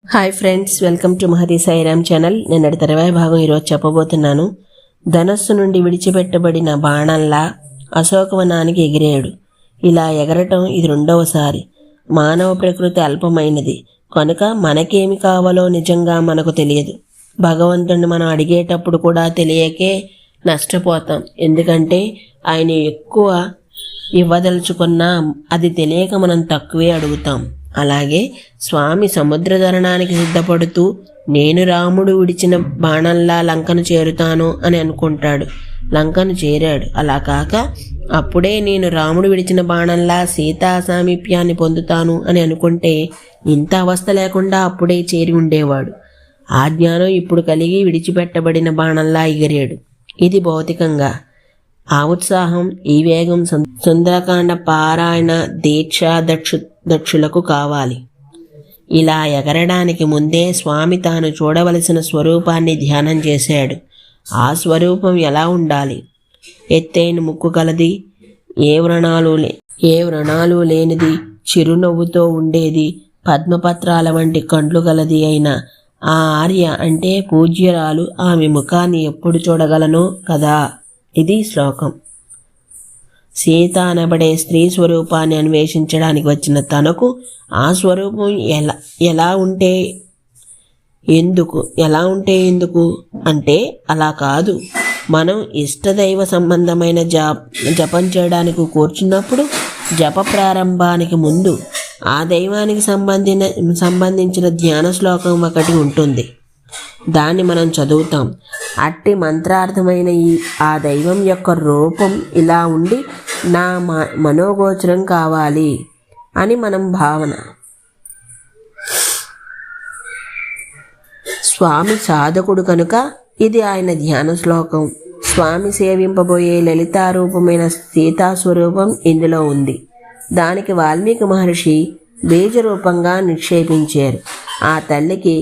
Hi friends, welcome to Mahathi Sairam channel. నేను తర్వాయి భాగం ఈరోజు చెప్పబోతున్నాను. ధనస్సు నుండి విడిచిపెట్టబడిన బాణంలా అశోకవనానికి ఎగిరాడు. ఇలా ఎగరటం ఇది రెండవసారి. మానవ ప్రకృతి అల్పమైనది కనుక మనకేమి కావాలో నిజంగా మనకు తెలియదు. భగవంతుడిని మనం అడిగేటప్పుడు కూడా తెలియకే నష్టపోతాం. ఎందుకంటే ఆయన ఎక్కువ ఇవ్వదలుచుకున్నా అది తెలియక మనం తక్కువే అడుగుతాం. అలాగే స్వామి సముద్రధరణానికి సిద్ధపడుతూ నేను రాముడు విడిచిన బాణంలా లంకను చేరుతాను అని అనుకుంటాడు. లంకను చేరాడు. అలా కాక అప్పుడే నేను రాముడు విడిచిన బాణంలా సీతా సామీప్యాన్ని పొందుతాను అని అనుకుంటే ఇంత అవస్థ లేకుండా అప్పుడే చేరి ఉండేవాడు. ఆ జ్ఞానం ఇప్పుడు కలిగి విడిచిపెట్టబడిన బాణంలా ఎగిరాడు. ఇది భౌతికంగా. ఆ ఉత్సాహం, ఈ వేగం సుందరకాండ పారాయణ దీక్ష దక్షులకు కావాలి. ఇలా ఎగరడానికి ముందే స్వామి తాను చూడవలసిన స్వరూపాన్ని ధ్యానం చేశాడు. ఆ స్వరూపం ఎలా ఉండాలి? ఎత్తైన ముక్కు కలది, ఏ వ్రణాలు లేనిది, చిరునవ్వుతో ఉండేది, పద్మపత్రాల వంటి కండ్లు గలది అయిన ఆ ఆర్య అంటే పూజ్యురాలు ఆమె ముఖాన్ని ఎప్పుడు చూడగలను కదా. ఇది శ్లోకం. సీత అనబడే స్త్రీ స్వరూపాన్ని అన్వేషించడానికి వచ్చిన తనకు ఆ స్వరూపం ఎలా ఉంటే ఎందుకు అంటే అలా కాదు. మనం ఇష్టదైవ సంబంధమైన జపం చేయడానికి కూర్చున్నప్పుడు జప ప్రారంభానికి ముందు ఆ దైవానికి సంబంధించిన ధ్యాన శ్లోకం ఒకటి ఉంటుంది. దాన్ని మనం చదువుతాం. అట్టి మంత్రార్థమైన ఆ దైవం యొక్క రూపం ఇలా ఉండి నా మనోగోచరం కావాలి అని మనం భావన. స్వామి సాధకుడు కనుక ఇది ఆయన ధ్యాన శ్లోకం. స్వామి సేవింపబోయే లలితారూపమైన సీతాస్వరూపం ఇందులో ఉంది. దానికి వాల్మీకి మహర్షి బీజరూపంగా నిక్షేపించారు. ఆ తల్లికి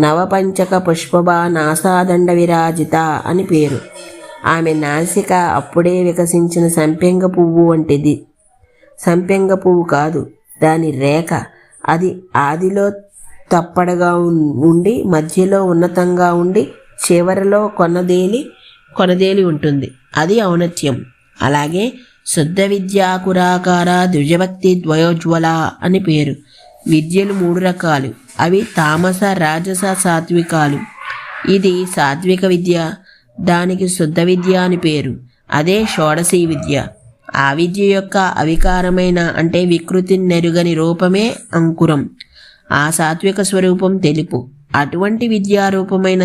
నవపంచక పుష్పభా నాసాదండ విరాజిత అని పేరు. ఆమె నాసిక అప్పుడే వికసించిన సంపెంగ పువ్వు వంటిది. సంపెంగ పువ్వు కాదు, దాని రేఖ. అది ఆదిలో తప్పడగా ఉండి మధ్యలో ఉన్నతంగా ఉండి చివరిలో కొనదేలి ఉంటుంది. అది ఔన్నత్యం. అలాగే శుద్ధ విద్యాకురాకార ద్విజభక్తి ద్వయోజ్వల అని పేరు. విద్యలు 3 రకాలు. అవి తామస, రాజస, సాత్వికాలు. ఇది సాత్విక విద్య. దానికి శుద్ధ విద్య అని పేరు. అదే షోడశీ విద్య. ఆ విద్య యొక్క అవికారమైన అంటే వికృతిని నెరుగని రూపమే అంకురం. ఆ సాత్విక స్వరూపం తెలుపు. అటువంటి విద్యారూపమైన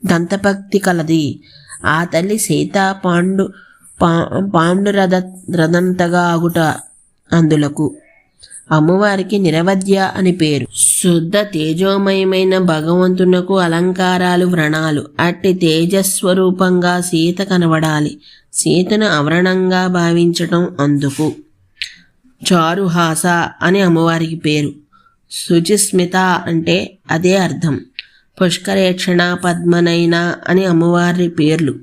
దంతభక్తి కలది. ఆ తల్లి సీత పాండు రథంతగా ఆగుట అందులకు. అమ్మవారికి నిరవధ్య అని పేరు. శుద్ధ తేజోమయమైన భగవంతునకు అలంకారాలు వ్రణాలు. అట్టి తేజస్వరూపంగా సీత కనబడాలి. సీతను అవరణంగా భావించటం అందుకు. చారుహాస అని అమ్మవారికి పేరు. శుచిస్మిత అంటే అదే అర్థం. పుష్కరేక్షణ, పద్మనయన అని అమ్మవారి పేర్లు.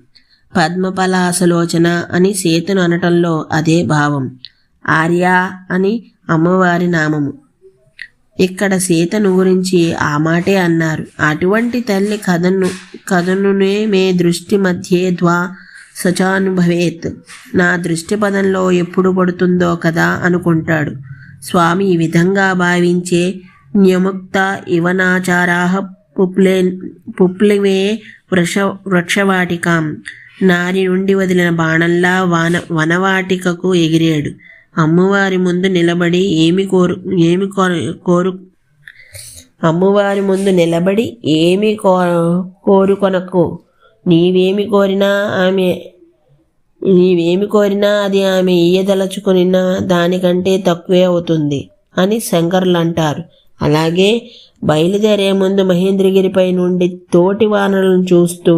పద్మపలాసలోచన అని సీతను అనటంలో అదే భావం. ఆర్య అని అమ్మవారి నామము. ఇక్కడ సీతను గురించి ఆ మాటే అన్నారు. అటువంటి తల్లి కథనునే మే దృష్టి మధ్యే సచానుభవేత్. నా దృష్టి పదంలో ఎప్పుడు పడుతుందో కదా అనుకుంటాడు. స్వామి ఈ విధంగా భావించే న్యముక్త ఇవనాచారాహ పుప్లివే వృక్షవాటికాం. నారి నుండి వదిలిన బాణంలా వనవాటికకు ఎగిరాడు. అమ్మవారి ముందు నిలబడి ఏమి కోరుకొనకు. నీవేమి కోరినా అది ఆమె ఇయ్యదలుచుకున్న దానికంటే తక్కువే అవుతుంది అని శంకరులు అంటారు. అలాగే బయలుదేరే ముందు మహేంద్రగిరిపై నుండి తోటి వానలను చూస్తూ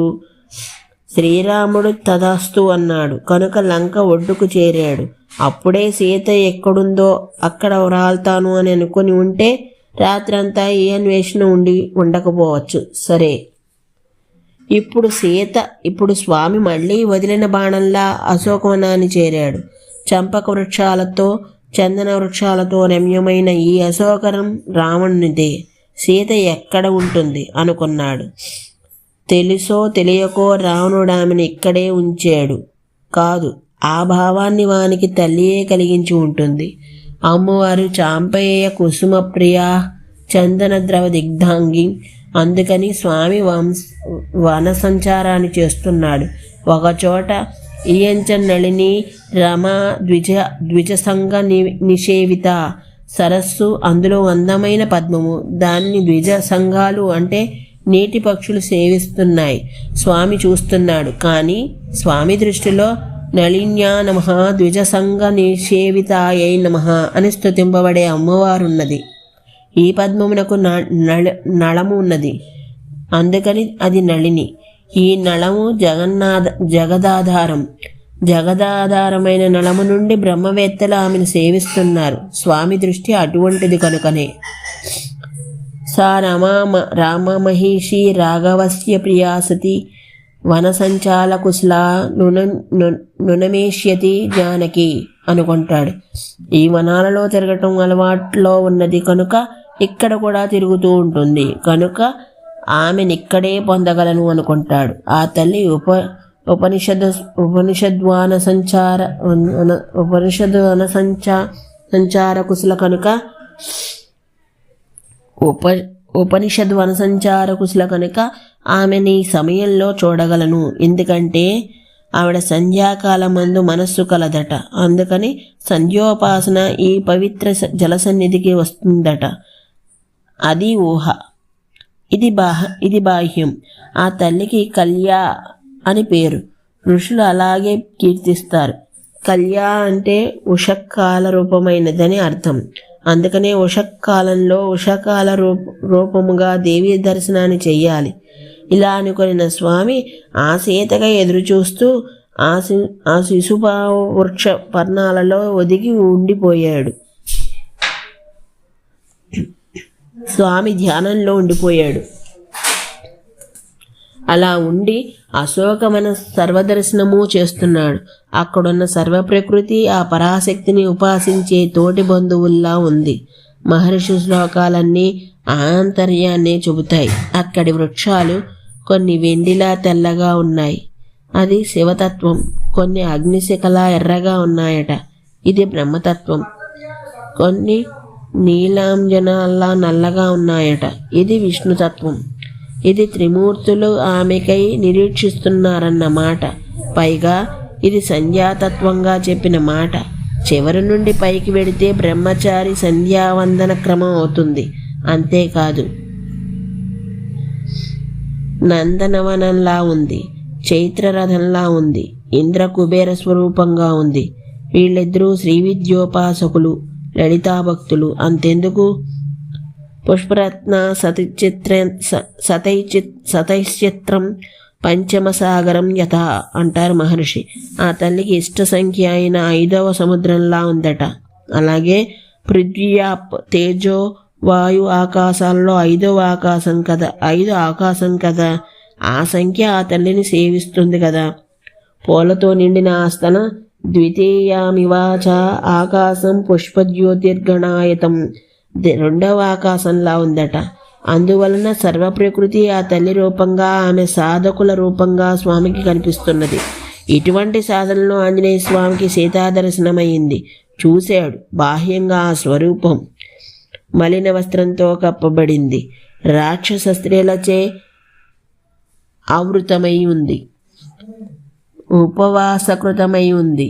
శ్రీరాముడు తదాస్తు అన్నాడు కనుక లంక ఒడ్డుకు చేరాడు. అప్పుడే సీత ఎక్కడుందో అక్కడ రాల్తాను అని అనుకుని ఉంటే రాత్రంతా ఏ అన్వేషణ ఉండకపోవచ్చు. సరే, ఇప్పుడు స్వామి మళ్ళీ వదిలిన బాణంలా అశోకవనాన్ని చేరాడు. చంపక వృక్షాలతో చందన వృక్షాలతో రమ్యమైన ఈ అశోకరం రావణునిదే. సీత ఎక్కడ ఉంటుంది అనుకున్నాడు. తెలుసో తెలియకో రావణుడు ఆమెను ఇక్కడే ఉంచాడు. కాదు, ఆ భావాన్ని వానికి తల్లియే కలిగించి ఉంటుంది. అమ్మవారు చాంపేయ కుసుమప్రియ చందన ద్రవ దిగ్ధాంగి. అందుకని స్వామి వన సంచారాన్ని చేస్తున్నాడు. ఒకచోట ఇయంచ నళిని రమ ద్విజసంగ నిషేవిత సరస్సు, అందులో అందమైన పద్మము, దాన్ని ద్విజ సంఘాలు అంటే నీటి పక్షులు సేవిస్తున్నాయి. స్వామి చూస్తున్నాడు. కానీ స్వామి దృష్టిలో నళిన్యా నమః ద్విజసంగ నిషేవితాయై నమః అని స్తుతింపబడే అమ్మవారున్నది. ఈ పద్మమునకు నళము ఉన్నది, అందుకని అది నళిని. ఈ నళము జగదాధారమైన నళము నుండి బ్రహ్మవేత్తలు ఆమెను సేవిస్తున్నారు. స్వామి దృష్టి అటువంటిది కనుకనే. సా రామమహిషి రాఘవస్య ప్రియాసతి వనసంచాల కుశలా నునమేష్యతి జానకి అనుకుంటాడు. ఈ వనాలలో తిరగటం అలవాట్లో ఉన్నది కనుక ఇక్కడ కూడా తిరుగుతూ ఉంటుంది కనుక ఆమెనిక్కడే పొందగలను అనుకుంటాడు. ఆ తల్లి ఉపనిషద్వాన సంచార కుశల కనుక ఉపనిషద్ వనసంచార కుశల కనుక ఆమెని సమయంలో చూడగలను. ఎందుకంటే ఆవిడ సంధ్యాకాలమందు మనస్సు కలదట. అందుకని సంధ్యోపాసన ఈ పవిత్ర జలసన్నిధికి వస్తుందట. అది ఊహ, ఇది బాహ్యం. ఆ తల్లికి కళ్యా అని పేరు. ఋషులు అలాగే కీర్తిస్తారు. కళ్యా అంటే ఉషకాల రూపమైనదని అర్థం. అందుకనే ఉషకాలంలో ఉషకాల రూపముగా దేవీ దర్శనాన్ని చెయ్యాలి. ఇలా అనుకున్న స్వామి ఆ సీతగా ఎదురుచూస్తూ ఆ శిశుపా వృక్ష పర్ణాలలో ఒదిగి ఉండిపోయాడు. స్వామి ధ్యానంలో ఉండిపోయాడు. అలా ఉండి అశోకవన సర్వదర్శనము చేస్తున్నాడు. అక్కడున్న సర్వప్రకృతి ఆ పరాశక్తిని ఉపాసించే తోటి బంధువుల్లా ఉంది. మహర్షి శ్లోకాలన్నీ ఆంతర్యాన్నే చెబుతాయి. అక్కడి వృక్షాలు కొన్ని వెండిలా తెల్లగా ఉన్నాయి, అది శివతత్వం. కొన్ని అగ్నిశిఖలా ఎర్రగా ఉన్నాయట, ఇది బ్రహ్మతత్వం. కొన్ని నీలాంజనాల్లా నల్లగా ఉన్నాయట, ఇది విష్ణుతత్వం. ఇది త్రిమూర్తులు ఆమెకై నిరీక్షిస్తున్నారన్నమాట. పైగా ఇది సంధ్యాతత్వంగా చెప్పిన మాట. చివరి నుండి పైకి వెడితే బ్రహ్మచారి సంధ్యావందన క్రమం అవుతుంది. అంతేకాదు, నందనవనంలా ఉంది, చైత్రరథంలా ఉంది, ఇంద్ర కుబేర స్వరూపంగా ఉంది. వీళ్ళిద్దరూ శ్రీవిద్యోపాసకులు, లలితాభక్తులు. అంతెందుకు, పుష్పరత్న సతైచిత్రం పంచమసాగరం యథ అంటారు మహర్షి. ఆ తల్లికి ఇష్ట సంఖ్య అయిన 5వ సముద్రంలా ఉందట. అలాగే పృథ్వీయాప్ తేజో వాయు ఆకాశాల్లో 5వ ఆకాశం కదా, 5 ఆకాశం కదా. ఆ సంఖ్య ఆ తల్లిని సేవిస్తుంది కదా. పూలతో నిండిన ఆస్తన ద్వితీయామివాచ ఆకాశం పుష్పజ్యోతిర్గణాయతం 2వ ఆకాశంలా ఉందట. అందువలన సర్వప్రకృతి ఆ తల్లి రూపంగా, ఆమె సాధకుల రూపంగా స్వామికి కనిపిస్తున్నది. ఇటువంటి సాధనలో ఆంజనేయ స్వామికి సీతాదర్శనమైంది. చూశాడు. బాహ్యంగా ఆ స్వరూపం మలిన వస్త్రంతో కప్పబడింది, రాక్షస స్త్రీలచే ఆవృతమై ఉంది, ఉపవాసకృతమై ఉంది,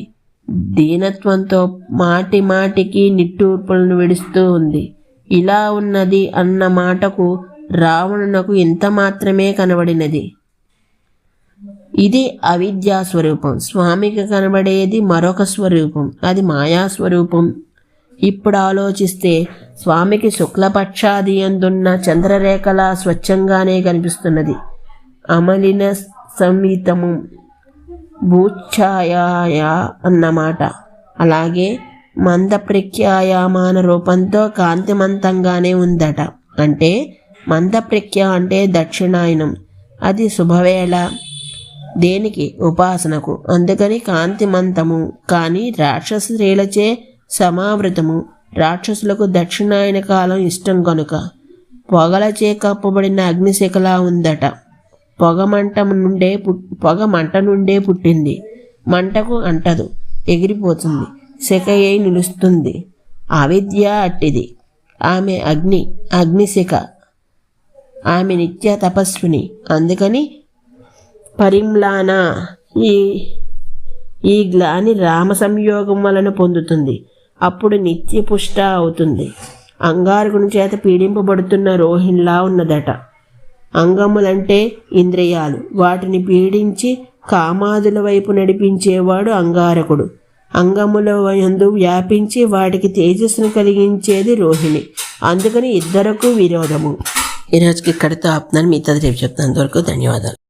దీనత్వంతో మాటి మాటికి నిట్టూర్పులను విడుస్తూ ఉంది. ఇలా ఉన్నది అన్న మాటకు రావణునకు ఇంత మాత్రమే కనబడినది. ఇది అవిద్యా స్వరూపం. స్వామికి కనబడేది మరొక స్వరూపం, అది మాయాస్వరూపం. ఇప్పుడు ఆలోచిస్తే స్వామికి శుక్లపక్షాది యందున్న చంద్రరేఖలా స్వచ్ఛంగానే కనిపిస్తున్నది. అమలిన సంహితము భూఛాయ అన్నమాట. అలాగే మందప్రఖ్యాయమాన రూపంతో కాంతిమంతంగానే ఉందట. అంటే మందప్రఖ్య అంటే దక్షిణాయనం. అది శుభవేళ. దేనికి? ఉపాసనకు. అందుకని కాంతిమంతము. కానీ రాక్షస స్త్రీలచే సమావృతము. రాక్షసులకు దక్షిణాయన కాలం ఇష్టం కనుక పొగలచే కప్పబడిన అగ్నిశిఖలా ఉందట. పొగ మంట నుండే పుట్టింది. మంటకు అంటదు, ఎగిరిపోతుంది, శిఖ అయి నిలుస్తుంది. అవిద్య అట్టిది. ఆమె అగ్నిశిఖ. ఆమె నిత్య తపస్విని. అందుకని పరిమ్లాన ఈ గ్లాని రామ సంయోగం వలన పొందుతుంది. అప్పుడు నిత్య పుష్ట అవుతుంది. అంగారకుని చేత పీడింపబడుతున్న రోహిణిలా ఉన్నదట. అంగములంటే ఇంద్రియాలు. వాటిని పీడించి కామాదుల వైపు నడిపించేవాడు అంగారకుడు. అంగముల యందు వ్యాపించి వాటికి తేజస్సును కలిగించేది రోహిణి. అందుకని ఇద్దరకు విరోధము. ఈరోజుకి ఇక్కడితో ఆపుతున్నాను. మిగతాది రేపు చెప్తాను. అంతవరకు ధన్యవాదాలు.